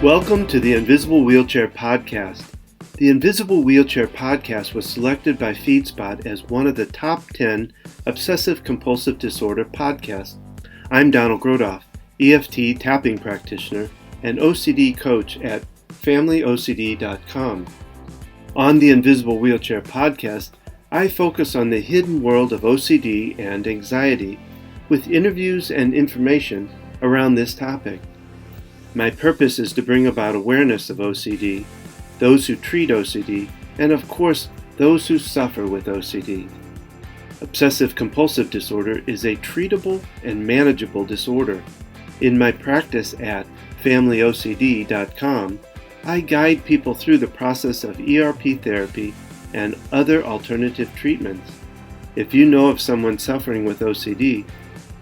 Welcome to the Invisible Wheelchair Podcast. The Invisible Wheelchair Podcast was selected by FeedSpot as one of the top 10 obsessive-compulsive disorder podcasts. I'm Donald Grodoff, EFT tapping practitioner and OCD coach at FamilyOCD.com. On the Invisible Wheelchair Podcast, I focus on the hidden world of OCD and anxiety with interviews and information around this topic. My purpose is to bring about awareness of OCD, those who treat OCD, and of course, those who suffer with OCD. Obsessive-compulsive disorder is a treatable and manageable disorder. In my practice at FamilyOCD.com, I guide people through the process of ERP therapy and other alternative treatments. If you know of someone suffering with OCD,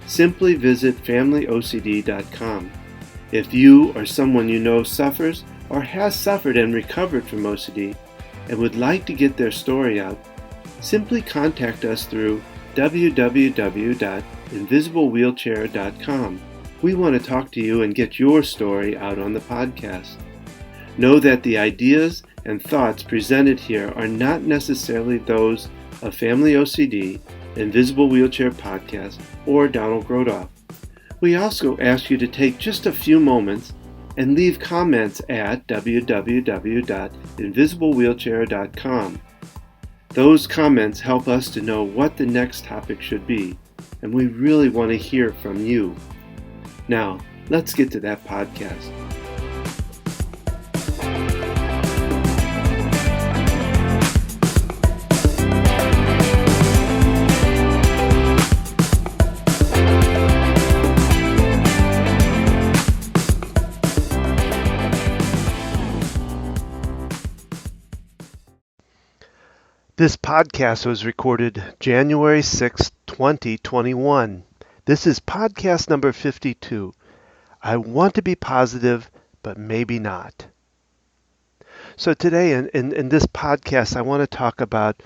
simply visit FamilyOCD.com. If you or someone you know suffers or has suffered and recovered from OCD and would like to get their story out, simply contact us through www.invisiblewheelchair.com. We want to talk to you and get your story out on the podcast. Know that the ideas and thoughts presented here are not necessarily those of Family OCD, Invisible Wheelchair Podcast, or Donald Grodoff. We also ask you to take just a few moments and leave comments at www.invisiblewheelchair.com. Those comments help us to know what the next topic should be, and we really want to hear from you. Now, let's get to that podcast. This podcast was recorded January 6, 2021. This is podcast number 52. I want to be positive, but maybe not. So today in this podcast, I want to talk about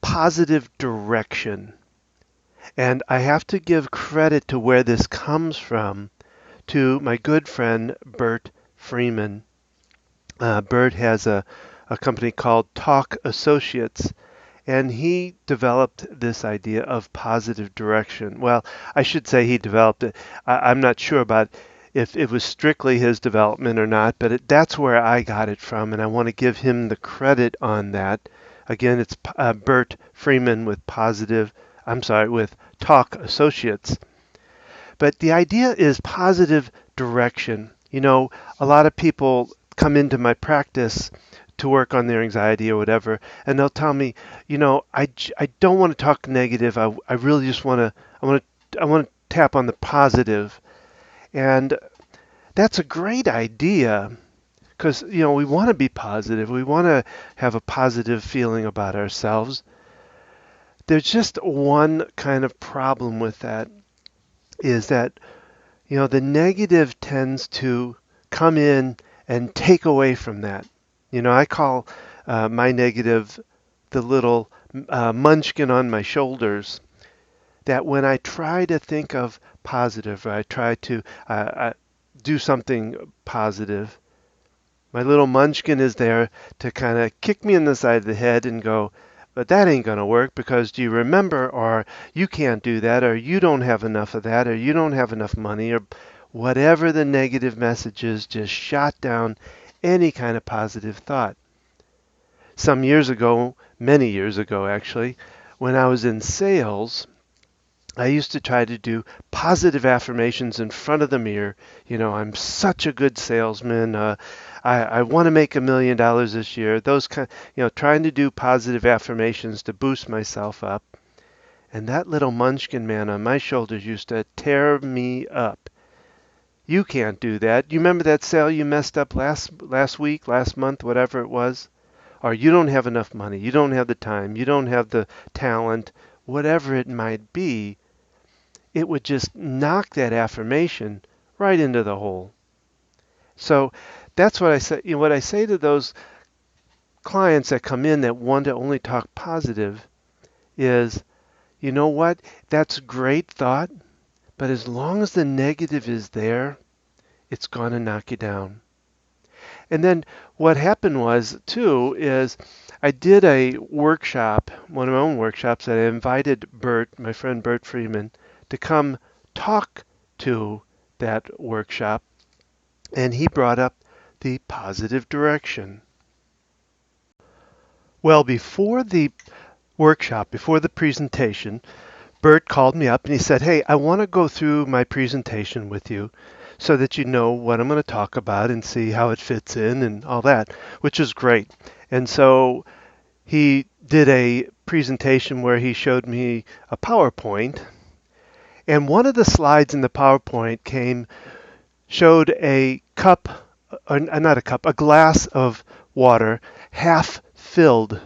positive direction. And I have to give credit to where this comes from to my good friend, Bert Freeman. Bert has a company called Talk Associates, and he developed this idea of positive direction. Well, I should say he developed it. I'm not sure about if it was strictly his development or not, but that's where I got it from, and I want to give him the credit on that. Again, it's Bert Freeman with Talk Associates. But the idea is positive direction. You know, a lot of people come into my practice to work on their anxiety or whatever, and they'll tell me, you know, I don't want to talk negative. I really just want to tap on the positive. And that's a great idea because, you know, we want to be positive. We want to have a positive feeling about ourselves. There's just one kind of problem with that is that, you know, the negative tends to come in and take away from that. You know, I call my negative the little munchkin on my shoulders, that when I try to think of positive, or I try to do something positive, my little munchkin is there to kind of kick me in the side of the head and go, but that ain't going to work because do you remember, or you can't do that, or you don't have enough of that, or you don't have enough money, or whatever the negative message is, just shot down any kind of positive thought. Some years ago, many years ago actually, when I was in sales, I used to try to do positive affirmations in front of the mirror. You know, I'm such a good salesman. I want to make $1 million this year. Those kind, you know, trying to do positive affirmations to boost myself up. And that little munchkin man on my shoulders used to tear me up. You can't do that. You remember that sale you messed up last week, last month, whatever it was? Or you don't have enough money. You don't have the time. You don't have the talent. Whatever it might be, it would just knock that affirmation right into the hole. So that's what I say. You know, what I say to those clients that come in that want to only talk positive is, you know what? That's a great thought. But as long as the negative is there, it's going to knock you down. And then what happened was, too, is I did a workshop, one of my own workshops, that I invited Bert, my friend Bert Freeman, to come talk to that workshop, and he brought up the positive direction. Well, before the workshop, before the presentation, Bert called me up and he said, "Hey, I want to go through my presentation with you so that you know what I'm going to talk about and see how it fits in and all that," which is great. And so he did a presentation where he showed me a PowerPoint, and one of the slides in the PowerPoint showed a cup, or not a cup, a glass of water half filled.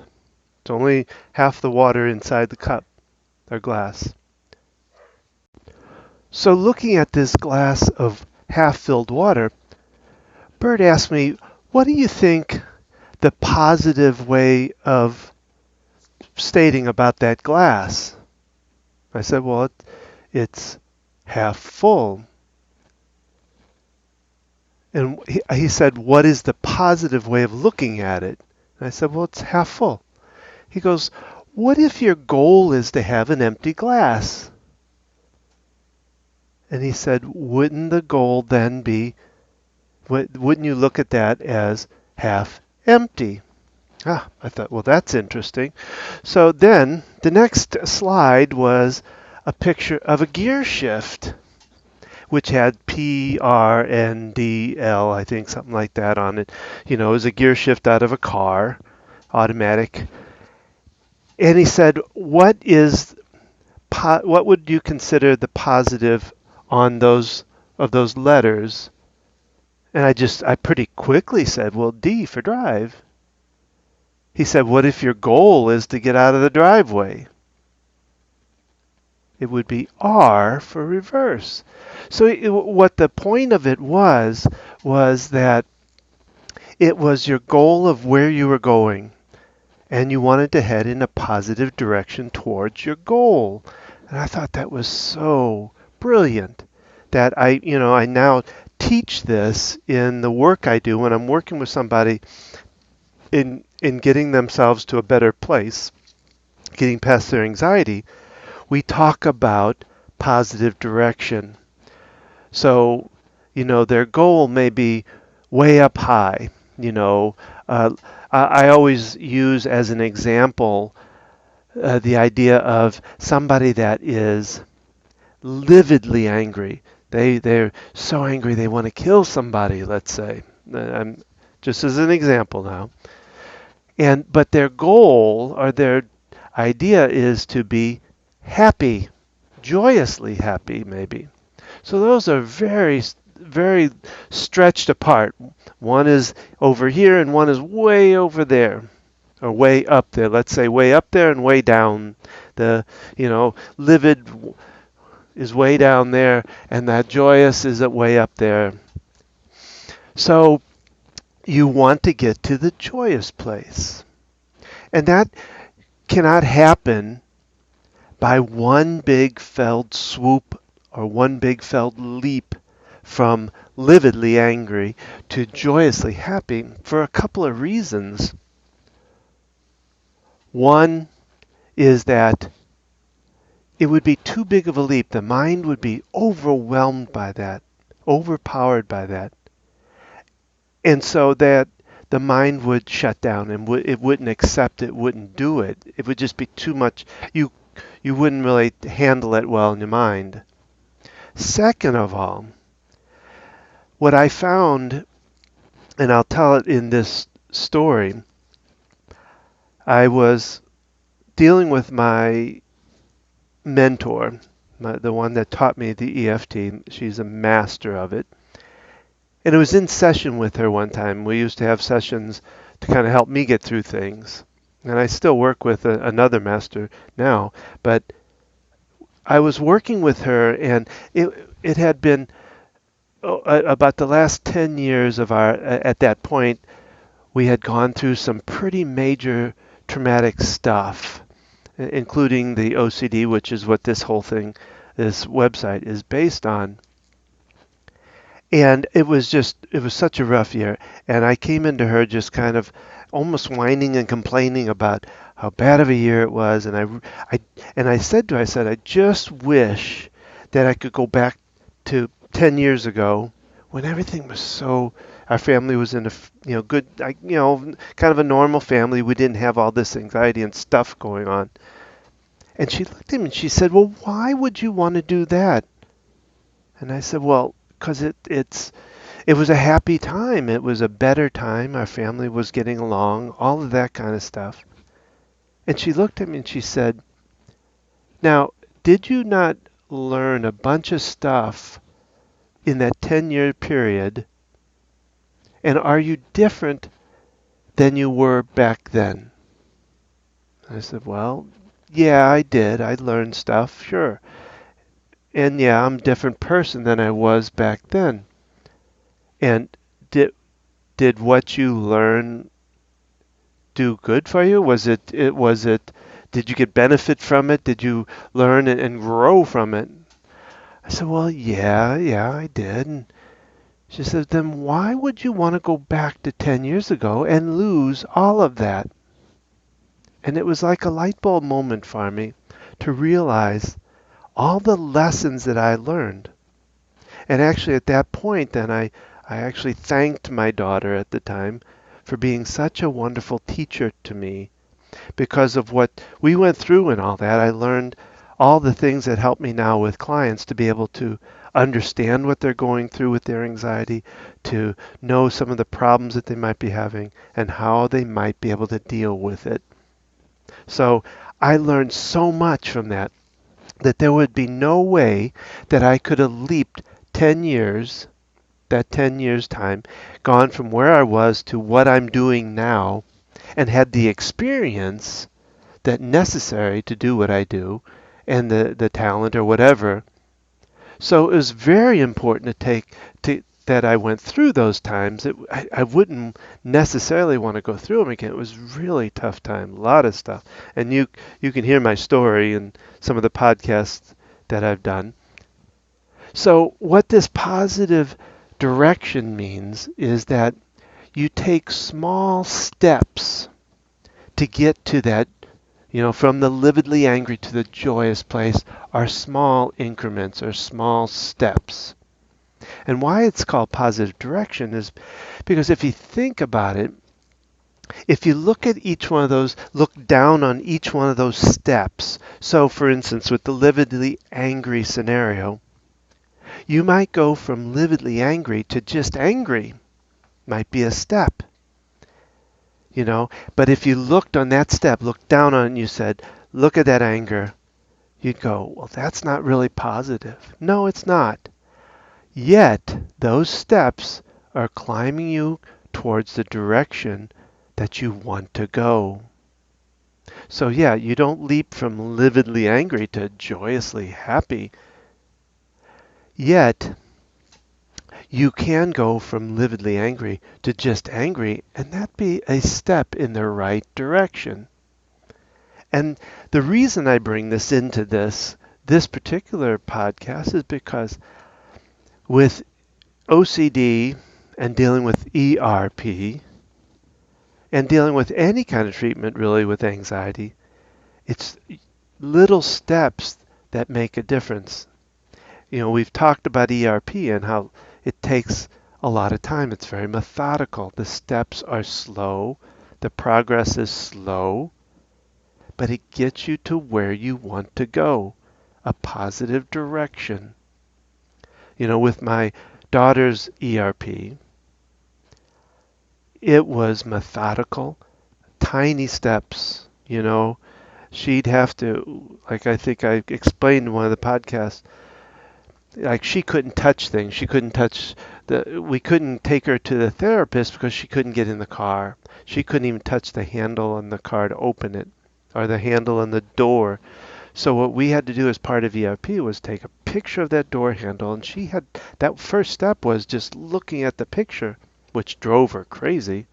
It's only half the water inside the cup or glass. So looking at this glass of half-filled water, Bert asked me, "What do you think the positive way of stating about that glass?" I said, "Well, it's half full." And he said, "What is the positive way of looking at it?" And I said, "Well, it's half full." He goes, "What if your goal is to have an empty glass?" And he said, "Wouldn't the goal then be, wouldn't you look at that as half empty?" I thought, well, that's interesting. So then the next slide was a picture of a gear shift, which had P, R, N, D, L, I think, something like that on it. You know, it was a gear shift out of a car, automatic. And he said, what would you consider the positive on those letters? And I pretty quickly said, well, D for drive. He said, what if your goal is to get out of the driveway? It would be R for reverse. So what the point of it was that it was your goal of where you were going, and you wanted to head in a positive direction towards your goal. And I thought that was so brilliant that I now teach this in the work I do when I'm working with somebody in getting themselves to a better place, getting past their anxiety. We talk about positive direction. So, their goal may be way up high. I always use as an example the idea of somebody that is lividly angry. They're so angry they want to kill somebody, let's say. I'm just as an example now. But their goal or their idea is to be happy, joyously happy, maybe. So those are very, very stretched apart. One is over here and one is way over there, or way up there. Let's say way up there and way down. Livid is way down there, and that joyous is way up there. So you want to get to the joyous place. And that cannot happen by one big felled swoop or one big felled leap from lividly angry to joyously happy for a couple of reasons. One is that it would be too big of a leap. The mind would be overwhelmed by that, overpowered by that. And so that the mind would shut down and it wouldn't accept it, wouldn't do it. It would just be too much. You wouldn't really handle it well in your mind. Second of all, what I found, and I'll tell it in this story, I was dealing with my mentor, the one that taught me the EFT. She's a master of it. And it was in session with her one time. We used to have sessions to kind of help me get through things. And I still work with another master now. But I was working with her, and it had been about the last 10 years of at that point, we had gone through some pretty major traumatic stuff, including the OCD, which is what this whole thing, this website is based on. And it was such a rough year. And I came into her just kind of almost whining and complaining about how bad of a year it was. I, and I said to her, I said, I just wish that I could go back to 10 years ago when everything was so, our family was in a, good, kind of a normal family. We didn't have all this anxiety and stuff going on. And she looked at me and she said, well, why would you want to do that? And I said, well, because it was a happy time. It was a better time. Our family was getting along, all of that kind of stuff. And she looked at me and she said, now, did you not learn a bunch of stuff in that 10-year period? And are you different than you were back then? I said, well, yeah, I did. I learned stuff, sure. And yeah, I'm a different person than I was back then. And did what you learn do good for you? Was it did you get benefit from it? Did you learn and grow from it? I said, well, yeah, I did. And she said, then why would you want to go back to 10 years ago and lose all of that? And it was like a light bulb moment for me to realize all the lessons that I learned. And actually at that point then I actually thanked my daughter at the time for being such a wonderful teacher to me. Because of what we went through and all that, I learned all the things that help me now with clients to be able to understand what they're going through with their anxiety, to know some of the problems that they might be having, and how they might be able to deal with it. So I learned so much from that that there would be no way that I could have leaped 10 years, that 10 years time, gone from where I was to what I'm doing now, and had the experience that necessary to do what I do, and the talent or whatever. So it was very important that I went through those times. I wouldn't necessarily want to go through them again. It was really tough time, a lot of stuff. And you can hear my story in some of the podcasts that I've done. So what this positive direction means is that you take small steps to get to that, from the lividly angry to the joyous place are small increments or small steps. And why it's called positive direction is because if you think about it, if you look at each one of those, look down on each one of those steps. So for instance, with the lividly angry scenario, you might go from lividly angry to just angry. Might be a step. But if you looked on that step, looked down on it and you said, look at that anger, you'd go, well, that's not really positive. No, it's not. Yet, those steps are climbing you towards the direction that you want to go. So yeah, you don't leap from lividly angry to joyously happy. Yet, you can go from lividly angry to just angry, and that be a step in the right direction. And the reason I bring this into this particular podcast is because with OCD and dealing with ERP and dealing with any kind of treatment really with anxiety, it's little steps that make a difference. We've talked about ERP and how it takes a lot of time. It's very methodical. The steps are slow. The progress is slow. But it gets you to where you want to go, a positive direction. With my daughter's ERP, it was methodical, tiny steps. She'd have to, like I think I explained in one of the podcasts, like she couldn't touch things. She couldn't touch we couldn't take her to the therapist because she couldn't get in the car. She couldn't even touch the handle on the car to open it or the handle on the door. So what we had to do as part of ERP was take a picture of that door handle, and that first step was just looking at the picture, which drove her crazy,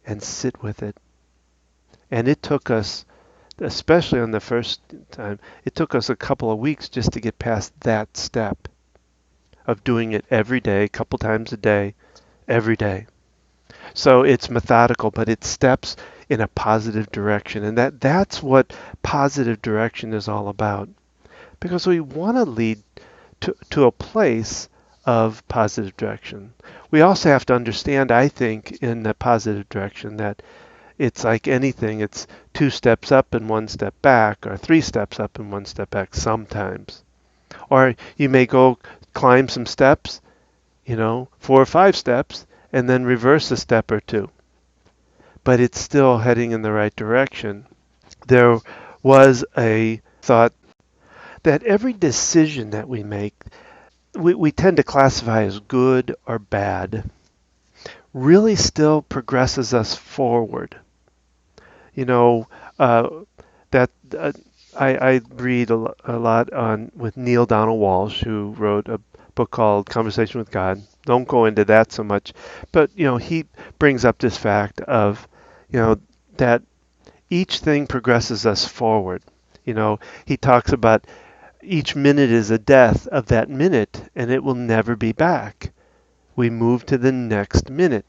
and sit with it. And it took us, especially on the first time, it took us a couple of weeks just to get past that step. of doing it every day, a couple times a day, every day. So it's methodical, but it steps in a positive direction. And that's what positive direction is all about. Because we want to lead to a place of positive direction. We also have to understand, I think, in the positive direction that it's like anything, it's two steps up and one step back, or three steps up and one step back sometimes. Or you may go climb some steps, 4 or 5 steps, and then reverse a step or two. But it's still heading in the right direction. There was a thought that every decision that we make, we tend to classify as good or bad, really still progresses us forward. You know, uh, that I read a lot on with Neil Donald Walsh, who wrote a book called Conversation with God. Don't go into that so much, but he brings up this fact of that each thing progresses us forward. He talks about each minute is a death of that minute, and it will never be back. We move to the next minute,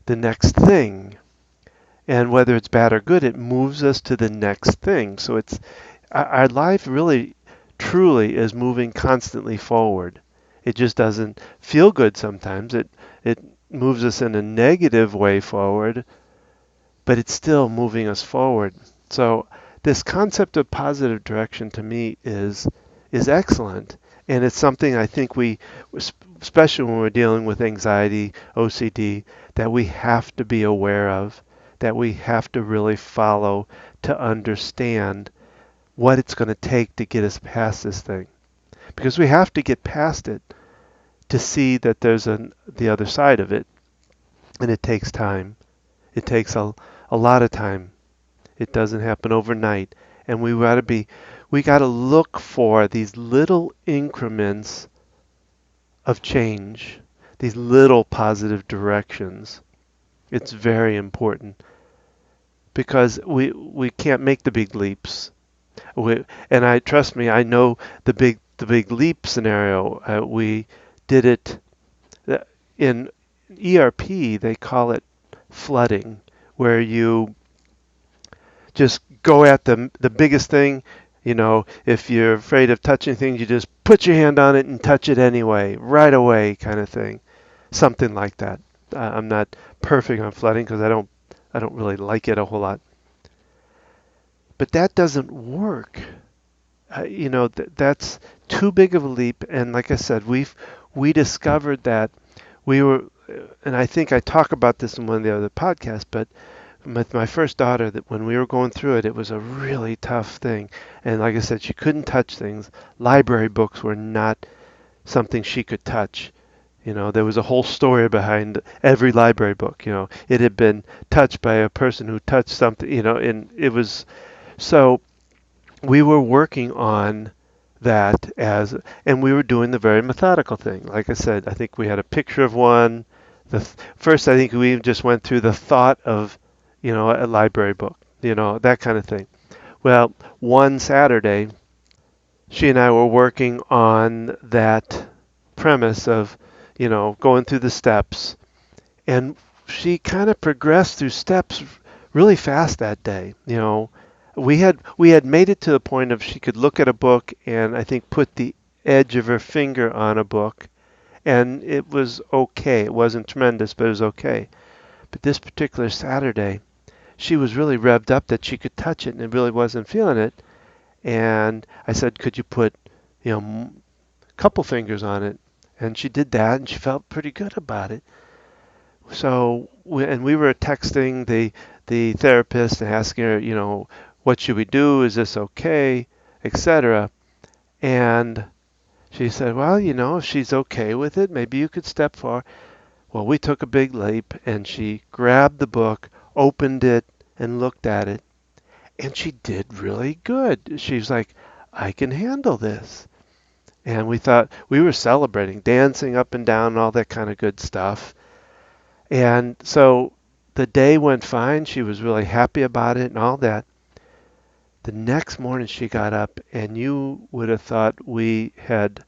the next thing. And whether it's bad or good, it moves us to the next thing. So it's our life really, truly is moving constantly forward. It just doesn't feel good sometimes. It moves us in a negative way forward, but it's still moving us forward. So this concept of positive direction to me is excellent, and it's something I think we, especially when we're dealing with anxiety, OCD, that we have to be aware of, that we have to really follow to understand what it's going to take to get us past this thing. Because we have to get past it to see that there's the other side of it, and it takes time. It takes a lot of time. It doesn't happen overnight, and we got to look for these little increments of change, these little positive directions. It's very important because we can't make the big leaps. And trust me, I know the big leap scenario. We did it in ERP. They call it flooding, where you just go at the biggest thing. If you're afraid of touching things, you just put your hand on it and touch it anyway, right away, kind of thing. Something like that. I'm not perfect on flooding because I don't really like it a whole lot. But that doesn't work. That's too big of a leap. And like I said, we discovered that we were, and I think I talk about this in one of the other podcasts, but with my first daughter, that when we were going through it, it was a really tough thing. And like I said, she couldn't touch things. Library books were not something she could touch. There was a whole story behind every library book. It had been touched by a person who touched something, and it was so we were working on that and we were doing the very methodical thing. Like I said, I think we had a picture of one. First, I think we just went through the thought of, a library book, that kind of thing. Well, one Saturday, she and I were working on that premise of, going through the steps, and she kind of progressed through steps really fast that day. We had made it to the point of she could look at a book and I think put the edge of her finger on a book, and it was okay. It wasn't tremendous, but it was okay. But this particular Saturday, she was really revved up that she could touch it and it really wasn't feeling it. And I said, could you put, a couple fingers on it? And she did that, and she felt pretty good about it. So, we were texting the therapist and asking her, what should we do? Is this okay? Etc. And she said, well, if she's okay with it, maybe you could step forward. Well, we took a big leap, and she grabbed the book, opened it, and looked at it. And she did really good. She was like, I can handle this. And we thought, we were celebrating, dancing up and down, and all that kind of good stuff. And so the day went fine. She was really happy about it and all that. The next morning she got up, and you would have thought we had,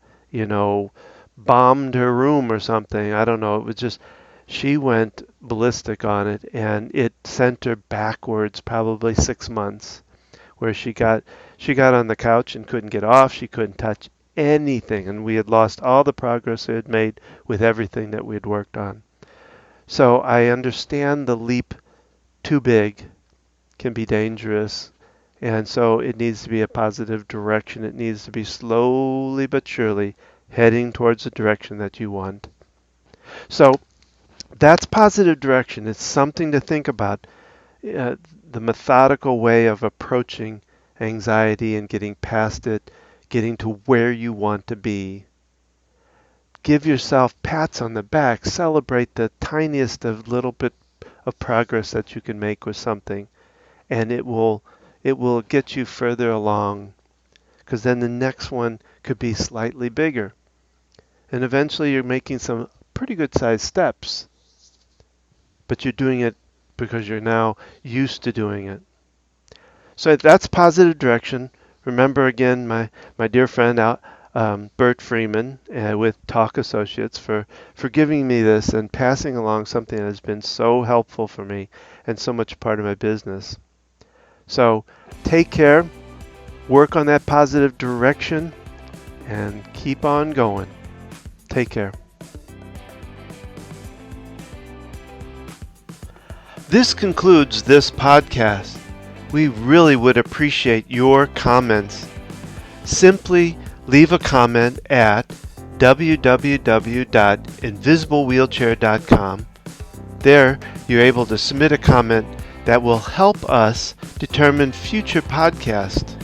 bombed her room or something. I don't know. It was just, she went ballistic on it, and it sent her backwards probably 6 months, where she got on the couch and couldn't get off. She couldn't touch anything, and we had lost all the progress we had made with everything that we had worked on. So I understand the leap too big can be dangerous, and so it needs to be a positive direction. It needs to be slowly but surely heading towards the direction that you want. So that's positive direction. It's something to think about. uh, the methodical way of approaching anxiety and getting past it, getting to where you want to be. Give yourself pats on the back. Celebrate the tiniest of little bit of progress that you can make with something, and it will get you further along, because then the next one could be slightly bigger, and eventually you're making some pretty good sized steps, but you're doing it because you're now used to doing it. So that's positive direction. Remember again my dear friend Bert Freeman with Talk Associates for giving me this and passing along something that has been so helpful for me and so much part of my business. So take care, work on that positive direction, and keep on going. Take care. This concludes this podcast. We really would appreciate your comments. Simply leave a comment at www.invisiblewheelchair.com. There, you're able to submit a comment that will help us determine future podcasts.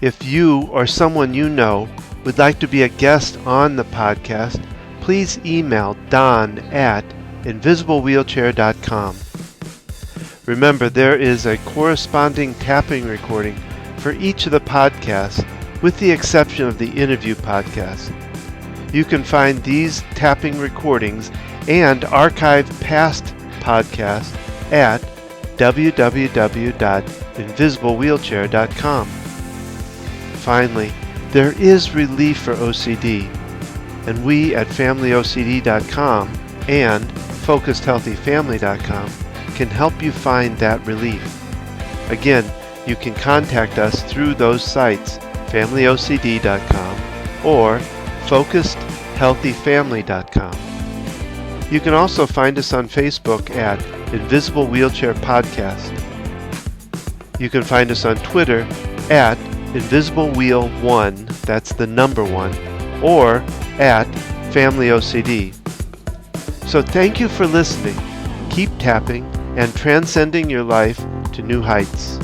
If you or someone you know would like to be a guest on the podcast, please email don@invisiblewheelchair.com. Remember, there is a corresponding tapping recording for each of the podcasts, with the exception of the interview podcast. You can find these tapping recordings and archive past podcasts at www.invisiblewheelchair.com. Finally, there is relief for OCD, and we at FamilyOCD.com and FocusedHealthyFamily.com can help you find that relief. Again, you can contact us through those sites, FamilyOCD.com or FocusedHealthyFamily.com. You can also find us on Facebook at Invisible Wheelchair Podcast. You can find us on Twitter at InvisibleWheel1, that's the number 1, or at FamilyOCD. So thank you for listening. Keep tapping and transcending your life to new heights.